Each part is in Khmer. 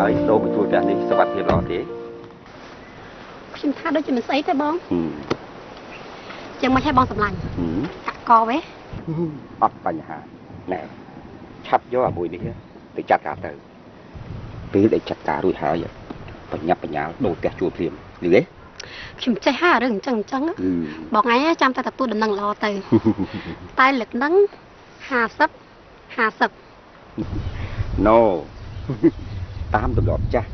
ហើយដូរបញ្ចូលផ្ទះនេះសុខភាពល្អទេខ្ញុំថាដូចជាមិនស្អីទេបងចឹងមិនឲ្យបងសម្លាញ់កាក់កវេអត់បញ្ហាណែឆាប់យកអាមួយនេះទៅចាត់ការទៅពេលដែលចាត់ការរួចហើយបញ្ញាប់បញ្ញាល់ដូរផ្ទះជួលភ្លាមយល់ទេខ្ញុំចេះហារឿងអញ្ចឹងបងឯងចាំតែទទួលដំណឹងល្អទៅតែលឹកហ្នឹង50 ណូតាមទម្លាប់ចាស់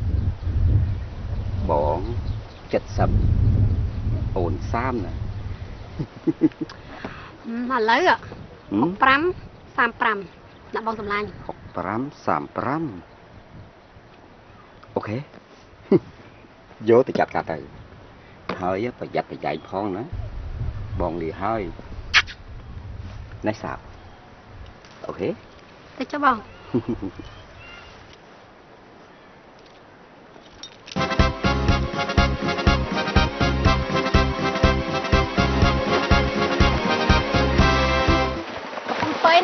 បង70អូន30ណាឥឡូវ65 35ដាក់បងសម្លាញ់65 35អូខេយកទៅចាត់ការទៅហើយប្រយ័ត្នប្រយែងផងណាបងលាហើយណែសាប់អូខេទៅចុះបង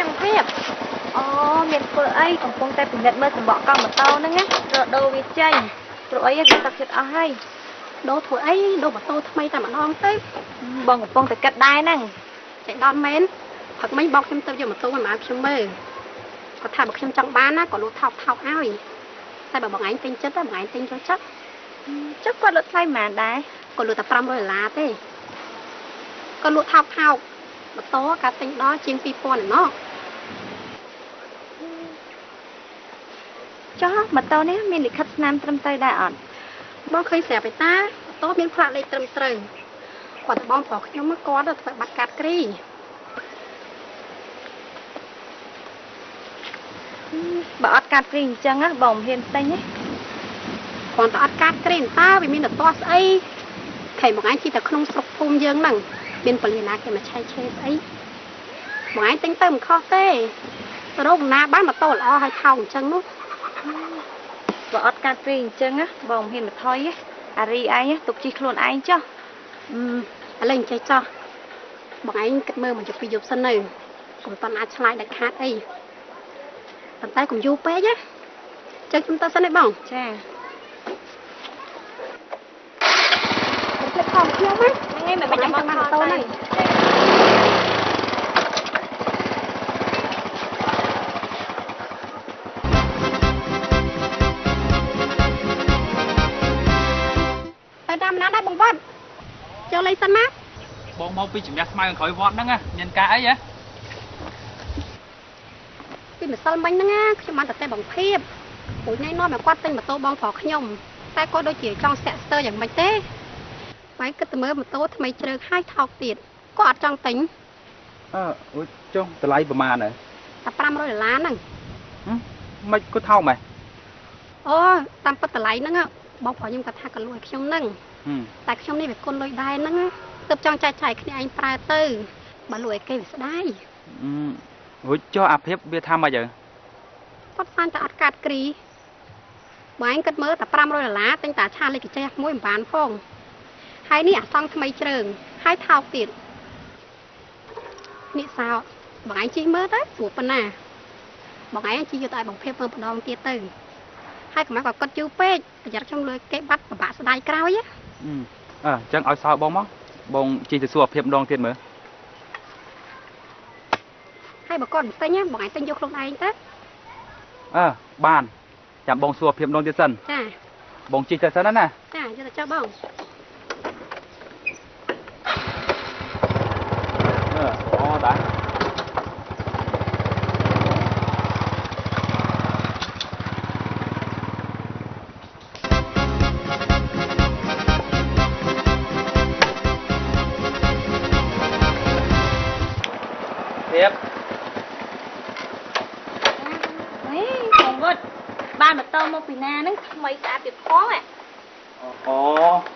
នឹងភាពអូមានធ្វើអីកំពុងតែពិនិត្យមើលសម្បកកង់ម៉ូតូហ្នឹងណារដូវវាចេញព្រោះអីគេទឹកចិត្តអស់ហើយដូរធ្វើអីដូរម៉ូតូថ្មីតែម្ដងទៅបងកំពុងតែគិតដែរហ្នឹងចេះដល់មែនព្រឹកមិញបងខ្ញុំទៅយកម៉ូតូមកឲ្យខ្ញុំមើលគាត់ថាបើខ្ញុំចង់បានណាក៏លក់ថោកឲ្យតែបើបងឯងទិញចិត្តតែបងឯងទិញចូលចិត្តចុះគាត់លក់ថ្លៃប៉ុន្មានដែរគាត់លក់តែ$500ទេគាត់លក់ថោកម៉ូតូកាទិញដល់ជាង2000ឯណោះចុះម៉ូតូនេះមានលិខិតស្នាមត្រឹមត្រូវដែរអត់បងឃើញស្រាប់ឯតាម៉ូតូមានផ្លាកលេខត្រឹមត្រូវគាត់បងប្រុសខ្ញុំគាត់ធ្វើបាត់កាត់គ្រីបើអត់កាត់គ្រីអញ្ចឹងបងមិនហ៊ានទិញទេគាត់តែអត់កាត់គ្រីតាវាមានតែទាស់ស្អីខែមកឯងជិះតែក្នុងស្រុកភូមិយើងហ្នឹងមានបលិណាគេមកឆែកឆេស្អីមកឯងទិញទៅមិនខុសទេរោគណាបានម៉ូតូល្អហើយថោកអញ្ចឹងនោះបើអត់កាត់គ្រីអញ្ចឹងបងមិនហ៊ានមកថយទេអារីឯងទុកជិះខ្លួនឯងចុះឥឡូវអញ្ចេះចុះបងឯងគិតមើលមកជិះពីយប់សិននៅកុំតន់អាចឆ្លើយដាច់ខាតអីប៉ុន្តែកុំយូរពេកណាចឹងខ្ញុំទៅសិនឯងបងចាទៅខំខ្ញុំហ្នឹងមិនចាំបងម៉ូតូហ្នឹងទៅតាមណាដែរបងវត្តចូលលេងសិនណាបងមកពីជំនះស្មៅក្រោយវត្តហ្នឹងមានការអីហ៎ពីម្សិលមិញហ្នឹងខ្ញុំបានតែបងភាពពួកណៃនាំឲ្យគាត់ទិញម៉ូតូបងប្រុសខ្ញុំតែគាត់ដូចជាចង់ស្ទាក់ស្ទើរយ៉ាងម៉េចទេបាយគិតទៅមើលម៉ូតូថ្មីជ្រើកហើយថោកទៀតគាត់អត់ចង់ទិញអូចុះតម្លៃប្រហែលហ៎តែ$500ហ្នឹងមិនគាត់ថោកម៉េចអូតាមពិតតម្លៃហ្នឹងបងប្រុសខ្ញុំគាត់ថាក៏លួចឲ្យខ្ញុំហ្នឹងតែខ្ញុំនេះវាគុណលុយដែរហ្នឹងទើបចង់ចែកចាយគ្នាឯងប្រើទៅបើលួចឲ្យគេវាស្ដាយរួចចុះអាភិបវាថាម៉េចគាត់ស្មានតែអត់កាត់គ្រីបងឯងគិតមើលតែ$500ទិញតែឆាលេខកចេះមួយមិនបានផងហើយនេះអាសង់ថ្មីជ្រើងហើយថោកទៀតនេះសោបងឯងជិះមើលទៅស្រួលប៉ុណ្ណាបងឯងជិះយកតែបងភាពមើលម្ដងទៀតទៅហើយកុំឲ្យគាត់គិតយូរពេកប្រយ័ត្នខ្ញុំលួចគេបាត់ពិបាកស្ដាយក្រោយអញ្ចឹងឲ្យសោបងមកបងជិះទៅសួរភាពម្ដងទៀតមើលហើយបើគាត់មិនទិញបងឯងទិញយកខ្លួនឯងទៅបានចាំបងសួរភាពម្ដងទៀតសិនចាបងជិះទៅសិនណាចាយកទៅចុះបងអូដែរភាពបងវត្តបានម៉ូតូមកពីណាហ្នឹងថ្មីស្អាតទៀតផងអូ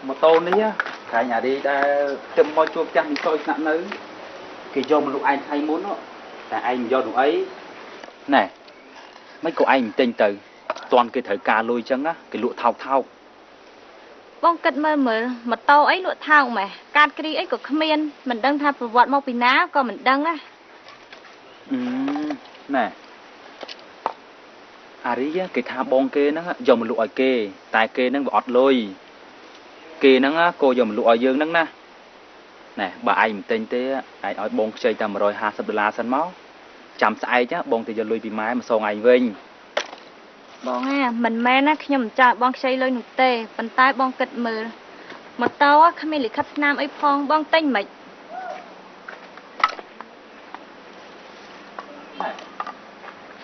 ម៉ូតូនេះខាញ់អារីដែលខ្ញុំមកជួបចាស់នេះចូលឆ្នាំនៅគេយកមកលក់ឯងថ្ងៃមុនតែឯងមិនយកនោះអីណែមិនក៏ឯងមិនទិញទៅតន់គេត្រូវការលុយអញ្ចឹងគេលក់ថោកបងគិតមើលម៉ូតូអីលក់ថោកម៉េះកាតគ្រីអីក៏គ្មានមិនដឹងថាប្រវត្តិមកពីណាក៏មិនដឹងណែ អារីគេថាបងគេហ្នឹងយកមកលក់ឲ្យគេតែគេហ្នឹងវាអត់លុយគេហ្នឹងក៏យកមកលក់ឲ្យយើងហ្នឹងណាណែបើឯងមិនទិញទេឯងឲ្យបងខ្ចីតែ$150សិនមកចាំស្អែកបងទៅយកលុយពីម៉ែមកសងឯងវិញ បងមិនមែនណាខ្ញុំមិនចង់បងខ្ចីលុយនោះទេប៉ុន្តែបងគិតមើលម៉ូតូគ្មានលិខិតស្នាមអីផងបងទិញមិន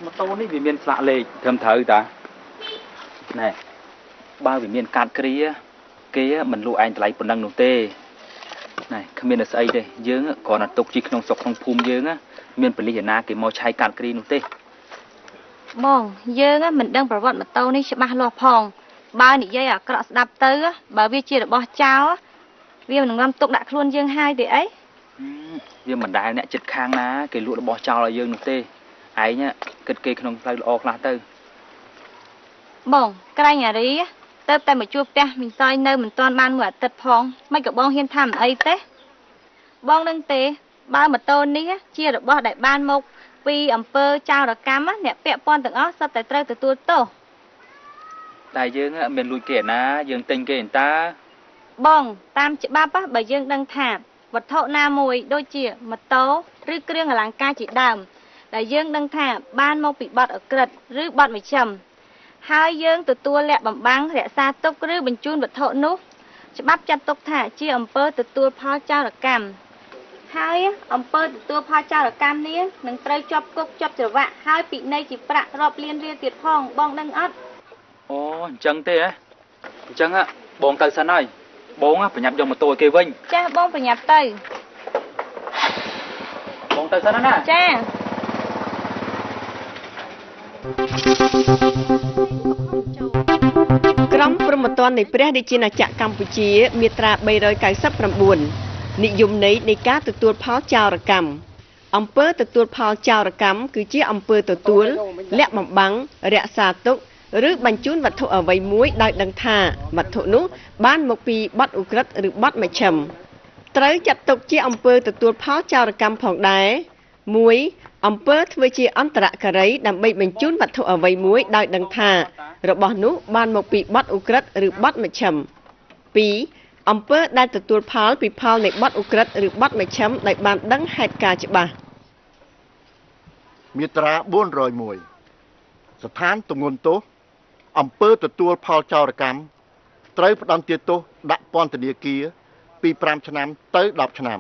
ម៉ូតូនេះវាមានស្លាកលេខត្រឹមត្រូវតាណែបើវាមានកាតគ្រាគេមិនលក់ឯងតម្លៃប៉ុណ្ណឹងនោះទេណែគ្មានស្អីទេយើងគ្រាន់តែទុកជីក្នុងស្រុកក្នុងភូមិយើងមានប៉ូលីសឯណាគេមកឆែកកាតគ្រានោះទេ បងយើងមិនដឹងប្រវត្តិម៉ូតូនេះច្បាស់លាស់ផងបើនិយាយអាក្រក់ស្ដាប់ទៅបើវាជារបស់ចោលវាមិនងំទុកដាក់ខ្លួនយើងហើយទេអី វាមិនដែលអ្នកចិត្តខាងណាគេលក់របស់ចោលឲ្យយើងនោះទេឯងគិតគេក្នុងផ្លូវល្អខ្លះទៅ បងក្រែងអារីទៅតែមកជួបផ្ទះមីងសយនៅមិនទាន់បានមួយអាទិត្យផងមិនក៏បងហ៊ានថាមិនអីទេបងនឹងទេបើម៉ូតូនេះជារបស់ដែលបានមកពីអំពើចោរកម្មអ្នកពាក់ព័ន្ធទាំងអស់សុទ្ធតែត្រូវទទួលទោស តែយើងមានលួចគេណាយើងទិញគេតា បងតាមច្បាប់បើយើងដឹងថាវត្ថុណាមួយដូចជាម៉ូតូឬគ្រឿងអលង្ការជាដើមដែលយើងដឹងថាបានមកពីបទអក្រិតឬបទមជ្ឈិមហើយយើងទទួលលាក់បំបាំងរក្សាទុកឬបញ្ជូនវត្ថុនោះច្បាប់ចាត់ទុកថាជាអំពើទទួលផលចោរកម្មហើយអំពើទទួលផលចោរកម្មនេះនឹងត្រូវជាប់គុកជាប់ច្រវាក់ហើយពិន័យជាប្រាក់រាប់លានរៀលទៀតផងបងដឹងអត់ អូអញ្ចឹងទេហ៎អញ្ចឹងបងទៅសិនហើយបងប្រញាប់យកម៉ូតូឲ្យគេវិញ ចាស់បងប្រញាប់ទៅ បងទៅសិនណា ចា ក្រមព្រហ្មទណ្ឌនៃព្រះរាជាណាចក្រកម្ពុជាមាត្រា399និយមន័យនៃការទទួលផលចោរកម្មអំពើទទួលផលចោរកម្មគឺជាអំពើទទួលលាក់បំបាំងរក្សាទុកឬបញ្ជូនវត្ថុអ្វីមួយដោយដឹងថាវត្ថុនោះបានមកពីបទឧក្រិដ្ឋឬបទមជ្ឈិមត្រូវចាត់ទុកជាអំពើទទួលផលចោរកម្មផងដែរ 1. អំពើធ្វើជាអន្តរការីដើម្បីបញ្ជូនវត្ថុអ្វីមួយដោយដឹងថារបស់នោះបានមកពីបទឧក្រិដ្ឋឬបទមជ្ឈិម 2. អំពើដែលទទួលផលពីផលនៃបទឧក្រិដ្ឋឬបទមជ្ឈិមដោយបានដឹងហេតុការណ៍ច្បាស់ មាត្រា401ស្ថានទម្ងន់ទោសអំពើទទួលផលចោរកម្មត្រូវផ្តន្ទាទោសដាក់ពន្ធនាគារពី5ឆ្នាំទៅ10ឆ្នាំ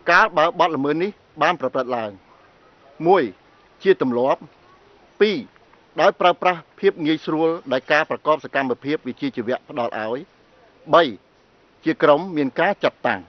កាលបើបទល្មើសនេះបានប្រព្រឹត្តឡើង 1. ជាទម្លាប់ 2. ដោយប្រើប្រាស់ភាពងាយស្រួលដោយការប្រកបសកម្មភាពវិជ្ជាជីវៈផ្ដល់ឲ្យ 3. ជាក្រុមមានការចាត់តាំង